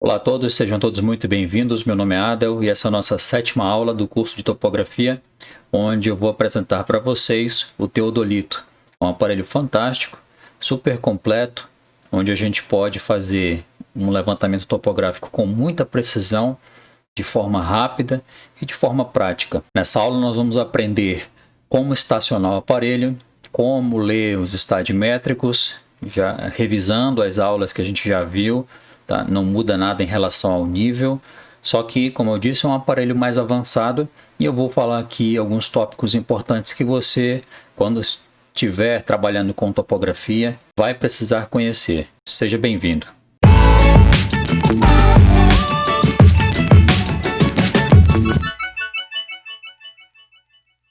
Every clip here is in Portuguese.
Olá a todos, sejam todos muito bem-vindos. Meu nome é Adel e essa é a nossa sétima aula do curso de topografia, onde eu vou apresentar para vocês o teodolito, um aparelho fantástico, super completo, onde a gente pode fazer um levantamento topográfico com muita precisão, de forma rápida e de forma prática. Nessa aula nós vamos aprender como estacionar o aparelho, como ler os estadimétricos, já revisando as aulas que a gente já viu. Tá? Não muda nada em relação ao nível, só que, como eu disse, é um aparelho mais avançado e eu vou falar aqui alguns tópicos importantes que você, quando estiver trabalhando com topografia, vai precisar conhecer. Seja bem-vindo.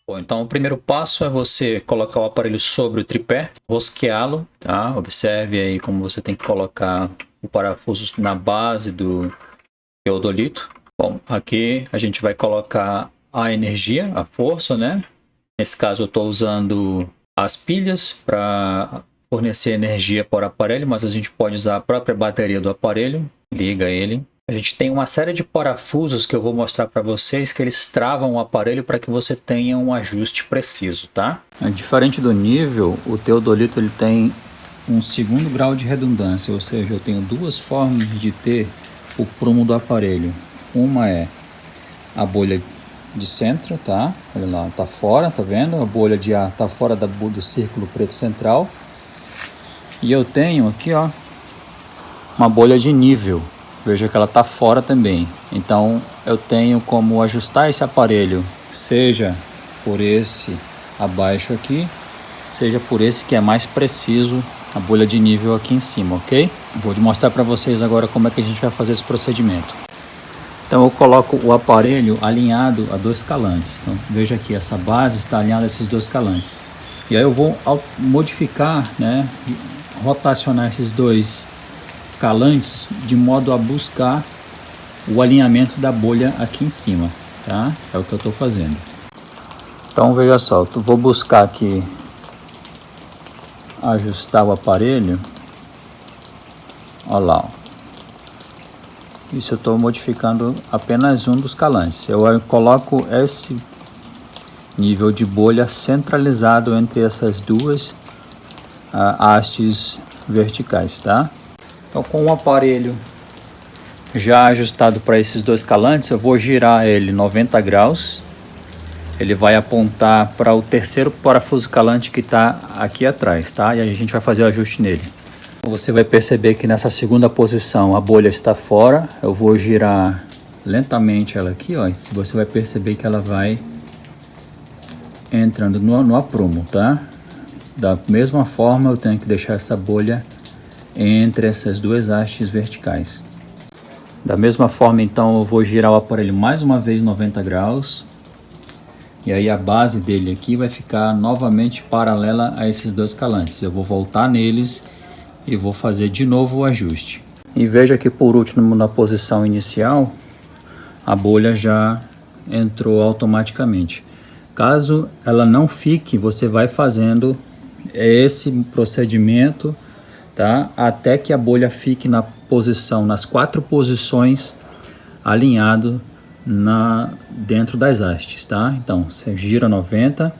Bom, então o primeiro passo é você colocar o aparelho sobre o tripé, rosqueá-lo, tá? Observe aí como você tem que colocar o parafuso na base do teodolito. Bom, aqui a gente vai colocar a energia, a força, né? Nesse caso eu estou usando as pilhas para fornecer energia para o aparelho, mas a gente pode usar a própria bateria do aparelho. Liga ele. A gente tem uma série de parafusos que eu vou mostrar para vocês que eles travam o aparelho para que você tenha um ajuste preciso, tá? Diferente do nível, o teodolito ele tem um segundo grau de redundância, ou seja, eu tenho duas formas de ter o prumo do aparelho. Uma é a bolha de centro, tá? Olha lá, tá fora, tá vendo? A bolha de ar tá fora do círculo preto central. E eu tenho aqui, ó, uma bolha de nível. Veja que ela tá fora também. Então eu tenho como ajustar esse aparelho, seja por esse abaixo aqui, seja por esse que é mais preciso, a bolha de nível aqui em cima, ok? Vou mostrar para vocês agora como é que a gente vai fazer esse procedimento. Então eu coloco o aparelho alinhado a dois calantes. Então veja aqui, essa base está alinhada a esses dois calantes. E aí eu vou modificar, né, rotacionar esses dois calantes de modo a buscar o alinhamento da bolha aqui em cima, tá? É o que eu estou fazendo. Então veja só, eu vou buscar aqui ajustar o aparelho. Olha lá, ó. Isso eu estou modificando apenas um dos calantes. Eu coloco esse nível de bolha centralizado entre essas duas hastes verticais, tá? Então, com o aparelho já ajustado para esses dois calantes, eu vou girar ele 90 graus. Ele vai apontar para o terceiro parafuso calante que está aqui atrás, tá? E aí a gente vai fazer o ajuste nele. Você vai perceber que nessa segunda posição a bolha está fora. Eu vou girar lentamente ela aqui, ó. Você vai perceber que ela vai entrando no aprumo, tá? Da mesma forma, eu tenho que deixar essa bolha entre essas duas hastes verticais. Da mesma forma, então, eu vou girar o aparelho mais uma vez 90 graus. E aí a base dele aqui vai ficar novamente paralela a esses dois calantes. Eu vou voltar neles e vou fazer de novo o ajuste. E veja que por último, na posição inicial, a bolha já entrou automaticamente. Caso ela não fique, você vai fazendo esse procedimento, tá? Até que a bolha fique na posição, nas quatro posições alinhado dentro das hastes, tá? Então você gira 90,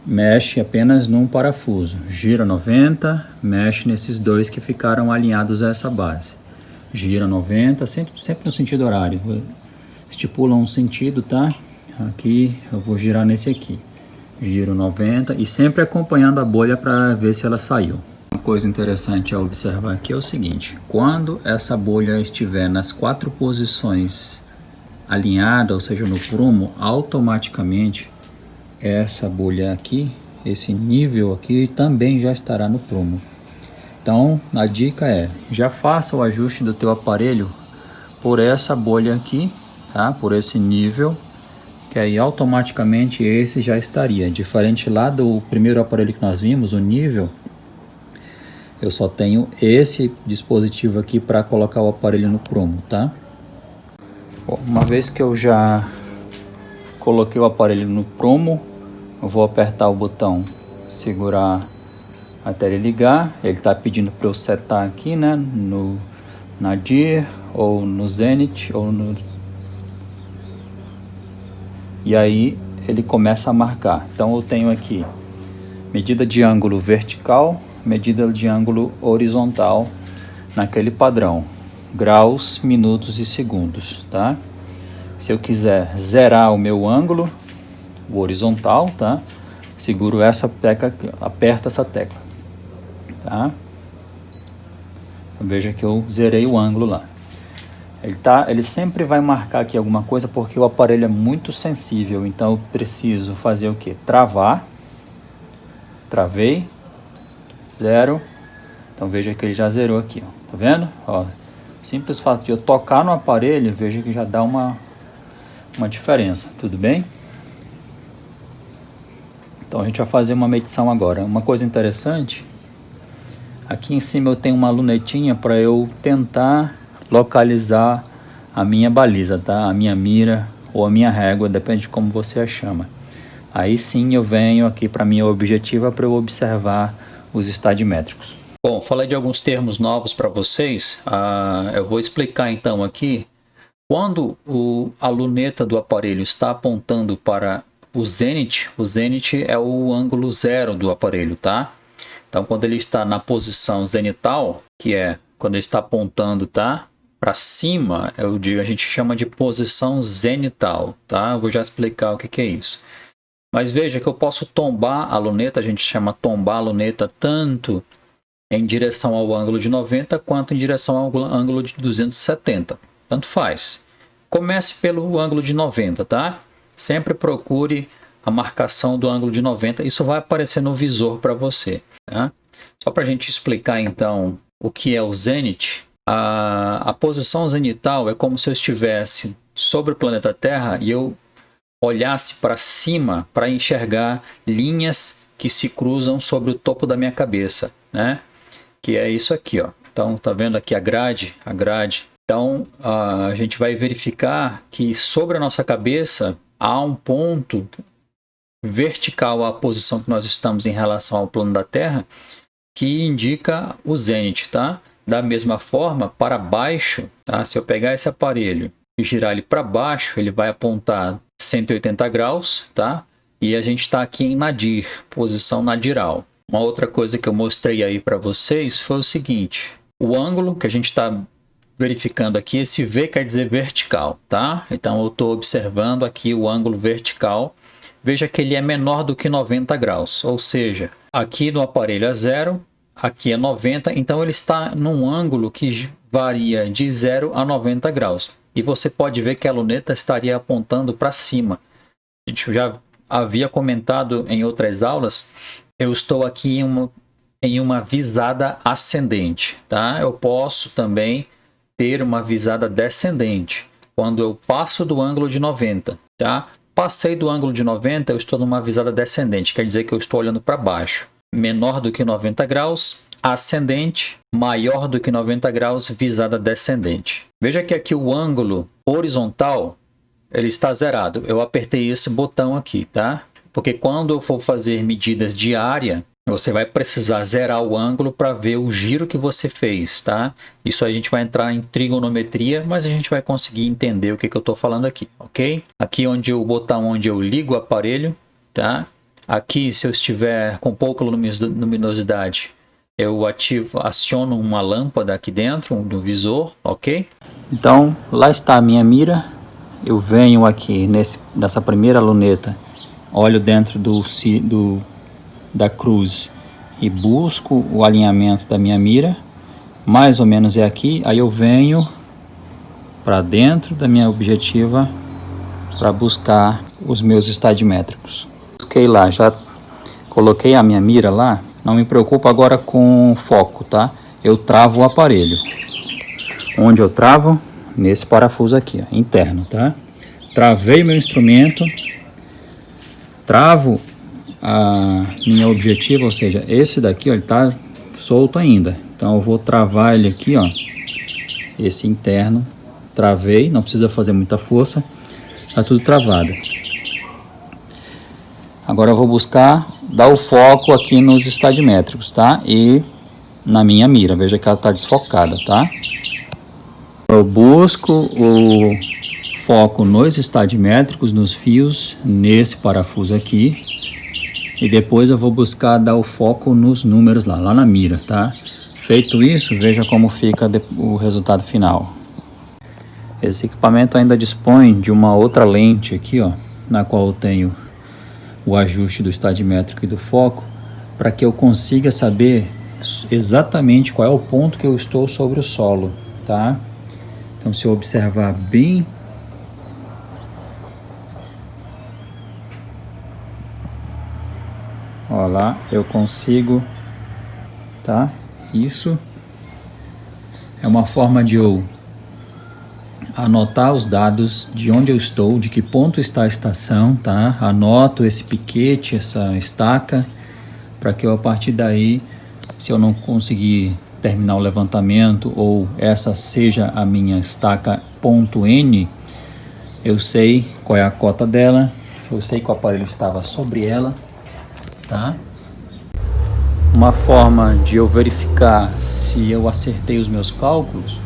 mexe apenas num parafuso, gira 90, mexe nesses dois que ficaram alinhados a essa base, gira 90, sempre no sentido horário, estipula um sentido, tá? Aqui eu vou girar nesse aqui, giro 90 e sempre acompanhando a bolha para ver se ela saiu. Uma coisa interessante a observar aqui é o seguinte: quando essa bolha estiver nas quatro posições alinhada, ou seja, no prumo, automaticamente essa bolha aqui, esse nível aqui também já estará no prumo. Então a dica é, já faça o ajuste do teu aparelho por essa bolha aqui, tá? Por esse nível, que aí automaticamente esse já estaria. Diferente lá do primeiro aparelho que nós vimos, o nível, eu só tenho esse dispositivo aqui para colocar o aparelho no prumo, tá? Bom, uma vez que eu já coloquei o aparelho no prumo, eu vou apertar o botão segurar até ele ligar. Ele está pedindo para eu setar aqui, né, nadir, ou no zenith, ou no... E aí ele começa a marcar. Então eu tenho aqui medida de ângulo vertical, medida de ângulo horizontal naquele padrão, graus, minutos e segundos, tá? Se eu quiser zerar o meu ângulo, o horizontal, tá? Seguro essa tecla, aperto essa tecla, tá? Veja que eu zerei o ângulo lá. Ele sempre vai marcar aqui alguma coisa porque o aparelho é muito sensível, então eu preciso fazer o que? Travar, travei, zero, então veja que ele já zerou aqui, ó. Tá vendo? Ó, simples fato de eu tocar no aparelho, veja que já dá uma diferença, tudo bem? Então a gente vai fazer uma medição agora. Uma coisa interessante, aqui em cima eu tenho uma lunetinha para eu tentar localizar a minha baliza, tá? A minha mira ou a minha régua, depende de como você a chama. Aí sim eu venho aqui para minha objetiva para eu observar os estadimétricos. Bom, falei de alguns termos novos para vocês. Eu vou explicar então aqui. Quando a luneta do aparelho está apontando para o zenith é o ângulo zero do aparelho, tá? Então, quando ele está na posição zenital, que é quando ele está apontando, tá, para cima, a gente chama de posição zenital, tá? Eu vou já explicar o que é isso. Mas veja que eu posso tombar a luneta, a gente chama tombar a luneta tanto em direção ao ângulo de 90 quanto em direção ao ângulo de 270. Tanto faz. Comece pelo ângulo de 90, tá? Sempre procure a marcação do ângulo de 90. Isso vai aparecer no visor para você, tá? Só para a gente explicar então o que é o zenith. A posição zenital é como se eu estivesse sobre o planeta Terra e eu olhasse para cima para enxergar linhas que se cruzam sobre o topo da minha cabeça, né? Que é isso aqui, ó. Então, tá vendo aqui a grade? Então, a gente vai verificar que sobre a nossa cabeça há um ponto vertical à posição que nós estamos em relação ao plano da Terra, que indica o zenith, tá? Da mesma forma, para baixo, tá? Se eu pegar esse aparelho e girar ele para baixo, ele vai apontar 180 graus, tá? E a gente está aqui em nadir, posição nadiral. Uma outra coisa que eu mostrei aí para vocês foi o seguinte: o ângulo que a gente está verificando aqui, esse V quer dizer vertical, tá? Então eu estou observando aqui o ângulo vertical. Veja que ele é menor do que 90 graus, ou seja, aqui no aparelho é 0, aqui é 90, então ele está num ângulo que varia de 0 a 90 graus. E você pode ver que a luneta estaria apontando para cima. A gente já havia comentado em outras aulas, eu estou aqui em uma visada ascendente, tá? Eu posso também ter uma visada descendente, quando eu passo do ângulo de 90, tá? Passei do ângulo de 90, eu estou numa visada descendente, quer dizer que eu estou olhando para baixo. Menor do que 90 graus, ascendente, maior do que 90 graus, visada descendente. Veja que aqui o ângulo horizontal, ele está zerado. Eu apertei esse botão aqui, tá? Porque quando eu for fazer medidas de área, você vai precisar zerar o ângulo para ver o giro que você fez, tá? Isso a gente vai entrar em trigonometria, mas a gente vai conseguir entender o que eu estou falando aqui, ok? Aqui o botão onde eu ligo o aparelho, tá? Aqui, se eu estiver com pouca luminosidade, eu aciono uma lâmpada aqui dentro do visor, ok? Então, lá está a minha mira. Eu venho aqui nessa primeira luneta, olho dentro da cruz e busco o alinhamento da minha mira, mais ou menos é aqui. Aí eu venho para dentro da minha objetiva para buscar os meus estadimétricos. Busquei lá, já coloquei a minha mira lá. Não me preocupo agora com foco, tá? Eu travo o aparelho. Onde eu travo? Nesse parafuso aqui, ó, interno, tá? Travei meu instrumento, travo a minha objetiva, ou seja, esse daqui, ó, ele tá solto ainda. Então eu vou travar ele aqui, ó, esse interno. Travei, não precisa fazer muita força, tá tudo travado. Agora eu vou buscar dar o foco aqui nos estadimétricos, tá? E na minha mira, veja que ela tá desfocada, tá? Eu busco o foco nos estadimétricos, nos fios, nesse parafuso aqui. E depois eu vou buscar dar o foco nos números lá na mira, tá? Feito isso, veja como fica o resultado final. Esse equipamento ainda dispõe de uma outra lente aqui, ó, na qual eu tenho o ajuste do estadimétrico e do foco, para que eu consiga saber exatamente qual é o ponto que eu estou sobre o solo, tá? Então, se eu observar bem, ó lá, eu consigo, tá? Isso é uma forma de eu anotar os dados de onde eu estou, de que ponto está a estação, tá? Anoto esse piquete, essa estaca, para que eu, a partir daí, se eu não conseguir terminar o levantamento ou essa seja a minha estaca ponto N, eu sei qual é a cota dela, eu sei que o aparelho estava sobre ela, tá? Uma forma de eu verificar se eu acertei os meus cálculos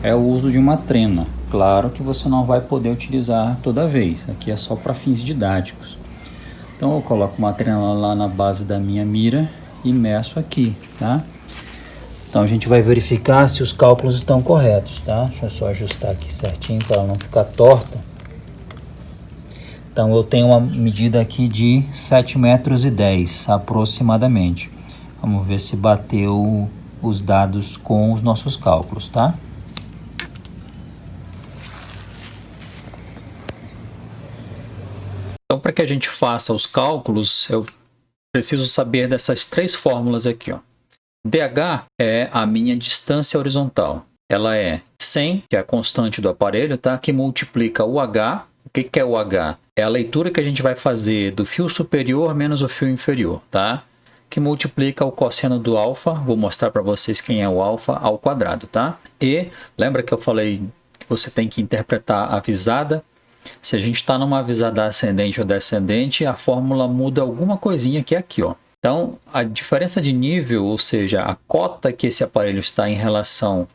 é o uso de uma trena. Claro que você não vai poder utilizar toda vez, aqui é só para fins didáticos. Então eu coloco uma trena lá na base da minha mira e meço aqui, tá? Então a gente vai verificar se os cálculos estão corretos, tá? Deixa eu só ajustar aqui certinho para ela não ficar torta. Então eu tenho uma medida aqui de 7,10 metros aproximadamente. Vamos ver se bateu os dados com os nossos cálculos, tá? Então, para que a gente faça os cálculos, eu preciso saber dessas três fórmulas aqui, ó. DH é a minha distância horizontal. Ela é 100, que é a constante do aparelho, tá? Que multiplica o H. O que é o H? É a leitura que a gente vai fazer do fio superior menos o fio inferior, tá? Que multiplica o cosseno do alfa. Vou mostrar para vocês quem é o alfa ao quadrado, tá? E lembra que eu falei que você tem que interpretar a visada? Se a gente está numa visada ascendente ou descendente, a fórmula muda alguma coisinha que é aqui, ó. Então, a diferença de nível, ou seja, a cota que esse aparelho está em relação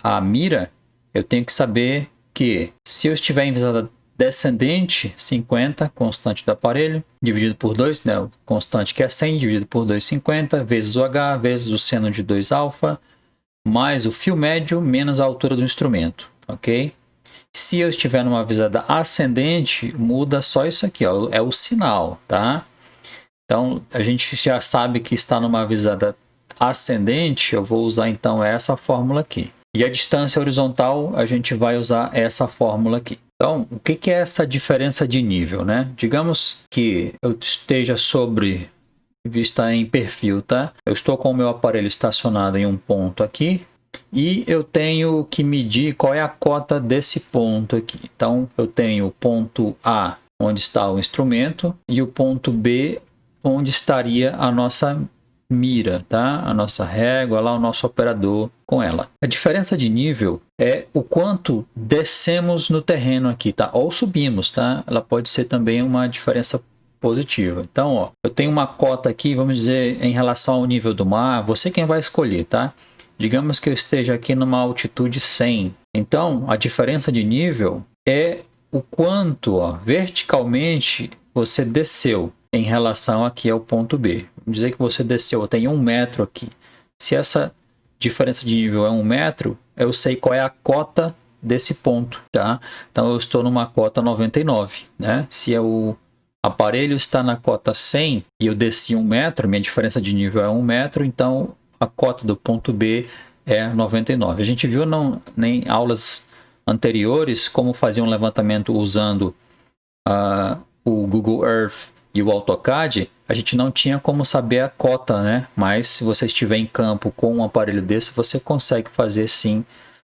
à mira, eu tenho que saber que se eu estiver em visada descendente, 50, constante do aparelho, dividido por 2, né, o constante que é 100, dividido por 2, 50, vezes o H, vezes o seno de 2 alfa, mais o fio médio, menos a altura do instrumento, ok? Se eu estiver numa visada ascendente, muda só isso aqui, ó, é o sinal, tá? Então, a gente já sabe que está numa visada ascendente, eu vou usar então essa fórmula aqui. E a distância horizontal, a gente vai usar essa fórmula aqui. Então, o que é essa diferença de nível, né? Digamos que eu esteja sobre vista em perfil, tá? Eu estou com o meu aparelho estacionado em um ponto aqui e eu tenho que medir qual é a cota desse ponto aqui. Então, eu tenho o ponto A, onde está o instrumento, e o ponto B, onde estaria a nossa mira, tá? A nossa régua, lá o nosso operador com ela. A diferença de nível é o quanto descemos no terreno aqui, tá? Ou subimos, tá? Ela pode ser também uma diferença positiva. Então, ó, eu tenho uma cota aqui, vamos dizer, em relação ao nível do mar, você quem vai escolher, tá? Digamos que eu esteja aqui numa altitude 100. Então, a diferença de nível é o quanto, ó, verticalmente você desceu em relação aqui ao ponto B. Vamos dizer que você desceu, tem 1 metro aqui. Se essa diferença de nível é 1 metro, eu sei qual é a cota desse ponto, tá? Então, eu estou numa cota 99, né? Se o aparelho está na cota 100 e eu desci 1 metro, minha diferença de nível é 1 metro, então a cota do ponto B é 99. A gente viu em aulas anteriores como fazer um levantamento usando o Google Earth e o AutoCAD. A gente não tinha como saber a cota, né? Mas se você estiver em campo com um aparelho desse, você consegue fazer sim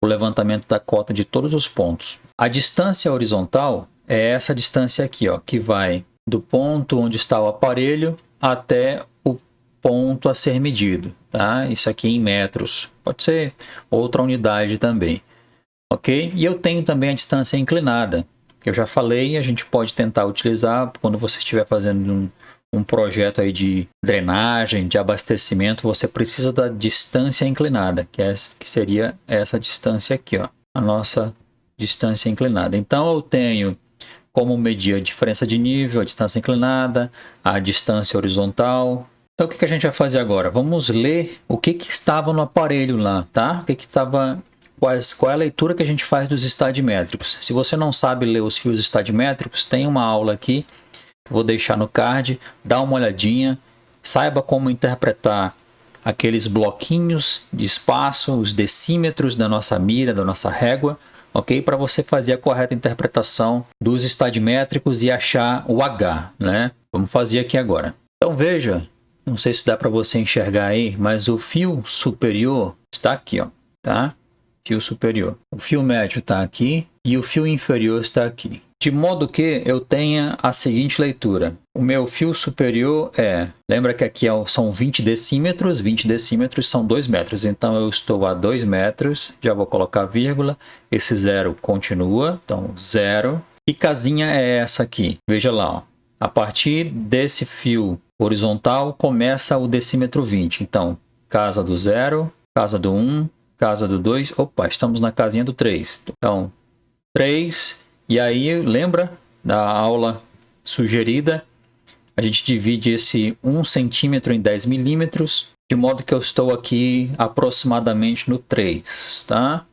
o levantamento da cota de todos os pontos. A distância horizontal é essa distância aqui, ó, que vai do ponto onde está o aparelho até o ponto a ser medido, tá? Isso aqui em metros, pode ser outra unidade também, ok? E eu tenho também a distância inclinada, que eu já falei, a gente pode tentar utilizar quando você estiver fazendo um projeto aí de drenagem, de abastecimento, você precisa da distância inclinada, que seria essa distância aqui, ó. a nossa distância inclinada. Então eu tenho como medir a diferença de nível, a distância inclinada, a distância horizontal. Então o que a gente vai fazer agora? Vamos ler o que estava no aparelho lá, tá? O que estava, qual é a leitura que a gente faz dos estadimétricos. Se você não sabe ler os fios estadimétricos, tem uma aula aqui, vou deixar no card, dá uma olhadinha, saiba como interpretar aqueles bloquinhos de espaço, os decímetros da nossa mira, da nossa régua, ok? Para você fazer a correta interpretação dos estadimétricos e achar o H, né? Vamos fazer aqui agora. Então veja, não sei se dá para você enxergar aí, mas o fio superior está aqui, ó, tá? Fio superior. O fio médio está aqui e o fio inferior está aqui. De modo que eu tenha a seguinte leitura. O meu fio superior lembra que aqui são 20 decímetros são 2 metros. Então eu estou a 2 metros, já vou colocar vírgula, esse zero continua, então 0. E casinha é essa aqui? Veja lá, ó. A partir desse fio horizontal começa o decímetro 20. Então, casa do 0, casa do 1, casa do 2, opa, estamos na casinha do 3. Então, 3, e aí lembra da aula sugerida? A gente divide esse 1 centímetro em 10 milímetros, de modo que eu estou aqui aproximadamente no 3, tá?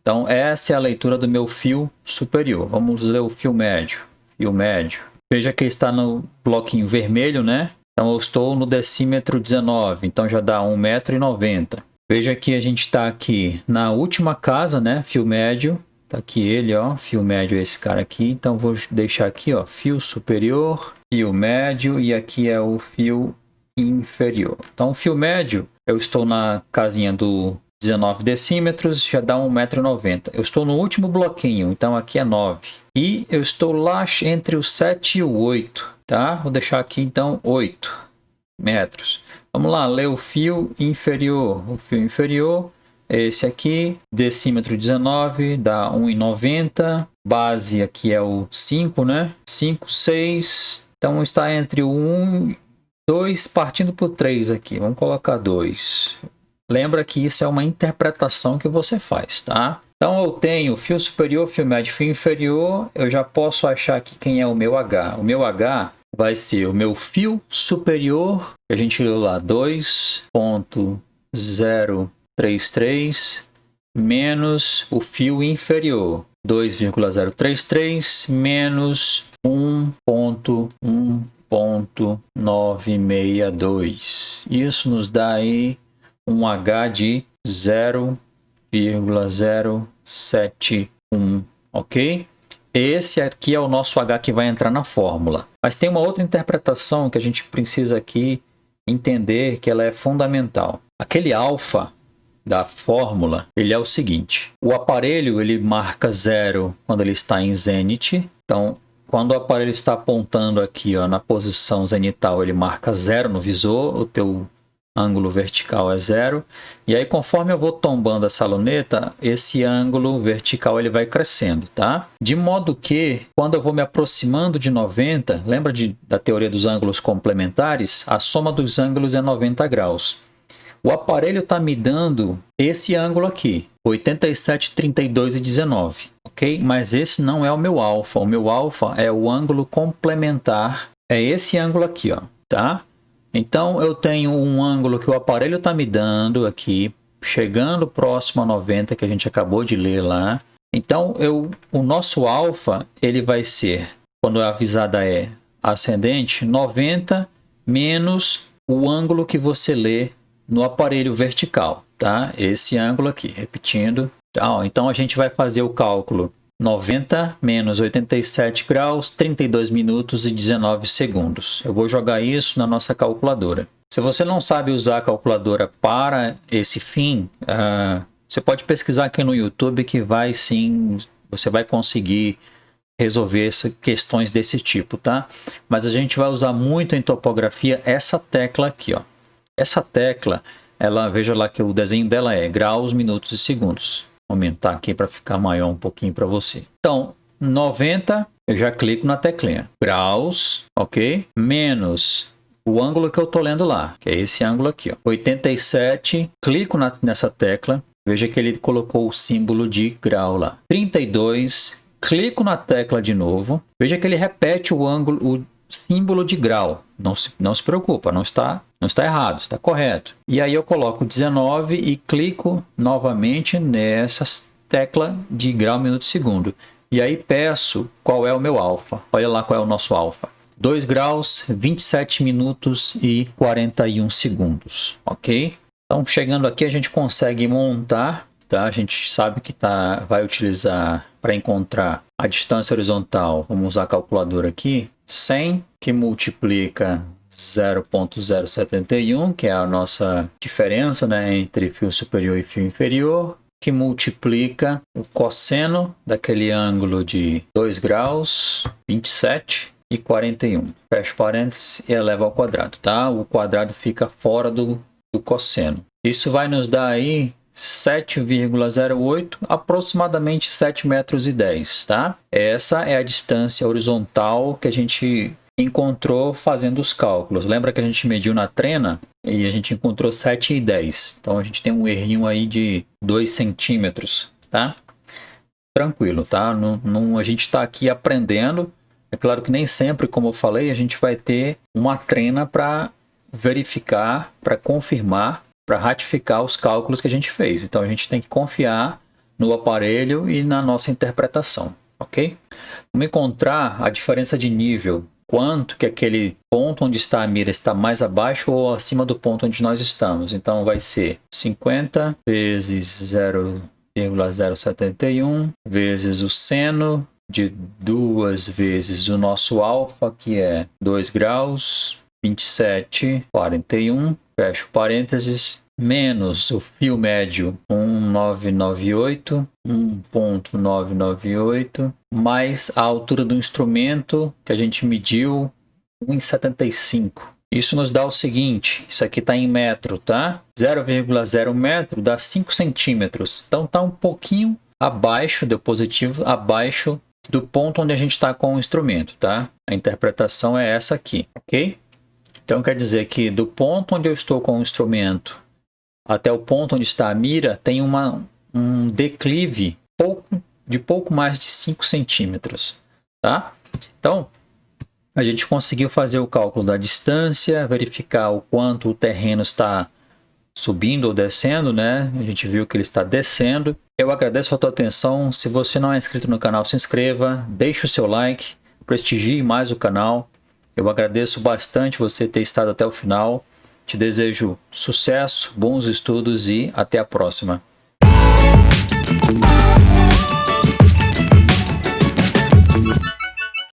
Então, essa é a leitura do meu fio superior. Vamos ler o fio médio. Fio médio. Veja que está no bloquinho vermelho, né? Então, eu estou no decímetro 19, então já dá 1,90 m. Veja que a gente está aqui na última casa, né? Fio médio. Tá aqui ele, ó. Fio médio é esse cara aqui. Então, vou deixar aqui, ó. Fio superior, fio médio e aqui é o fio inferior. Então, fio médio, eu estou na casinha do 19 decímetros, já dá 1,90 m. Eu estou no último bloquinho, então aqui é 9. E eu estou lá entre o 7 e o 8, tá? Vou deixar aqui, então, 8 metros. Vamos lá, ler o fio inferior. O fio inferior é esse aqui, decímetro 19, dá 1,90 m. Base aqui é o 5, né? 5, 6. Então, está entre o 1, 2, partindo por 3 aqui. Vamos colocar 2. Lembra que isso é uma interpretação que você faz, tá? Então, eu tenho fio superior, fio médio, fio inferior. Eu já posso achar aqui quem é o meu H. O meu H vai ser o meu fio superior, que a gente leu lá, 2,033, menos o fio inferior, 2,033, menos 1,962. Isso nos dá aí um H de 0,071, ok? Esse aqui é o nosso H que vai entrar na fórmula. Mas tem uma outra interpretação que a gente precisa aqui entender, que ela é fundamental. Aquele alfa da fórmula, ele é o seguinte. O aparelho, ele marca 0 quando ele está em zênite. Então, quando o aparelho está apontando aqui, ó, na posição zenital, ele marca 0 no visor, o teu ângulo vertical é 0. E aí, conforme eu vou tombando essa luneta, esse ângulo vertical ele vai crescendo, tá? De modo que, quando eu vou me aproximando de 90, lembra da teoria dos ângulos complementares? A soma dos ângulos é 90 graus. O aparelho está me dando esse ângulo aqui, 87, 32 e 19, ok? Mas esse não é o meu alfa. O meu alfa é o ângulo complementar, é esse ângulo aqui, ó, tá? Então, eu tenho um ângulo que o aparelho está me dando aqui, chegando próximo a 90, que a gente acabou de ler lá. Então, o nosso alfa, ele vai ser, quando a visada é ascendente, 90 menos o ângulo que você lê no aparelho vertical, tá? Esse ângulo aqui, repetindo. Então, a gente vai fazer o cálculo 90 menos 87 graus, 32 minutos e 19 segundos. Eu vou jogar isso na nossa calculadora. Se você não sabe usar a calculadora para esse fim, você pode pesquisar aqui no YouTube que vai sim, você vai conseguir resolver questões desse tipo, tá? Mas a gente vai usar muito em topografia essa tecla aqui, ó. Essa tecla, veja lá que o desenho dela é graus, minutos e segundos. Vou aumentar aqui para ficar maior um pouquinho para você. Então, 90, eu já clico na teclinha. Graus, ok? Menos o ângulo que eu estou lendo lá, que é esse ângulo aqui, ó. 87, clico nessa tecla. Veja que ele colocou o símbolo de grau lá. 32, clico na tecla de novo. Veja que ele repete o ângulo, o símbolo de grau. Não se preocupa, não está errado, está correto. E aí eu coloco 19 e clico novamente nessa tecla de grau, minuto e segundo. E aí peço qual é o meu alfa. Olha lá qual é o nosso alfa. 2 graus, 27 minutos e 41 segundos, ok? Então, chegando aqui, a gente consegue montar, tá? A gente sabe que vai utilizar para encontrar a distância horizontal. Vamos usar a calculadora aqui. 100 que multiplica 0,071, que é a nossa diferença, né, entre fio superior e fio inferior, que multiplica o cosseno daquele ângulo de 2 graus, 27 e 41. Fecho parênteses e eleva ao quadrado, tá? O quadrado fica fora do cosseno. Isso vai nos dar aí 7,08, aproximadamente 7,10 metros, tá? Essa é a distância horizontal que a gente encontrou fazendo os cálculos. Lembra que a gente mediu na trena e a gente encontrou 7,10. Então a gente tem um errinho aí de 2 centímetros, tá? Tranquilo, tá? A gente está aqui aprendendo. É claro que nem sempre, como eu falei, a gente vai ter uma trena para verificar, para confirmar, para ratificar os cálculos que a gente fez. Então a gente tem que confiar no aparelho e na nossa interpretação, ok? Vamos encontrar a diferença de nível, quanto que aquele ponto onde está a mira está mais abaixo ou acima do ponto onde nós estamos. Então vai ser 50 vezes 0,071 vezes o seno de 2 vezes o nosso alfa, que é 2 graus, 27, 41, fecho parênteses, menos o fio médio 1,998, mais a altura do instrumento que a gente mediu, 1,75. Isso nos dá o seguinte, isso aqui está em metro, tá? 0,0 metro dá 5 centímetros. Então está um pouquinho abaixo, deu positivo, abaixo do ponto onde a gente está com o instrumento, tá? A interpretação é essa aqui, ok? Então quer dizer que do ponto onde eu estou com o instrumento até o ponto onde está a mira tem um declive de pouco mais de 5 centímetros, tá? Então a gente conseguiu fazer o cálculo da distância, verificar o quanto o terreno está subindo ou descendo, né? A gente viu que ele está descendo. Eu agradeço a tua atenção. Se você não é inscrito no canal, se inscreva, deixe o seu like, prestigie mais o canal. Eu agradeço bastante você ter estado até o final. Te desejo sucesso, bons estudos e até a próxima.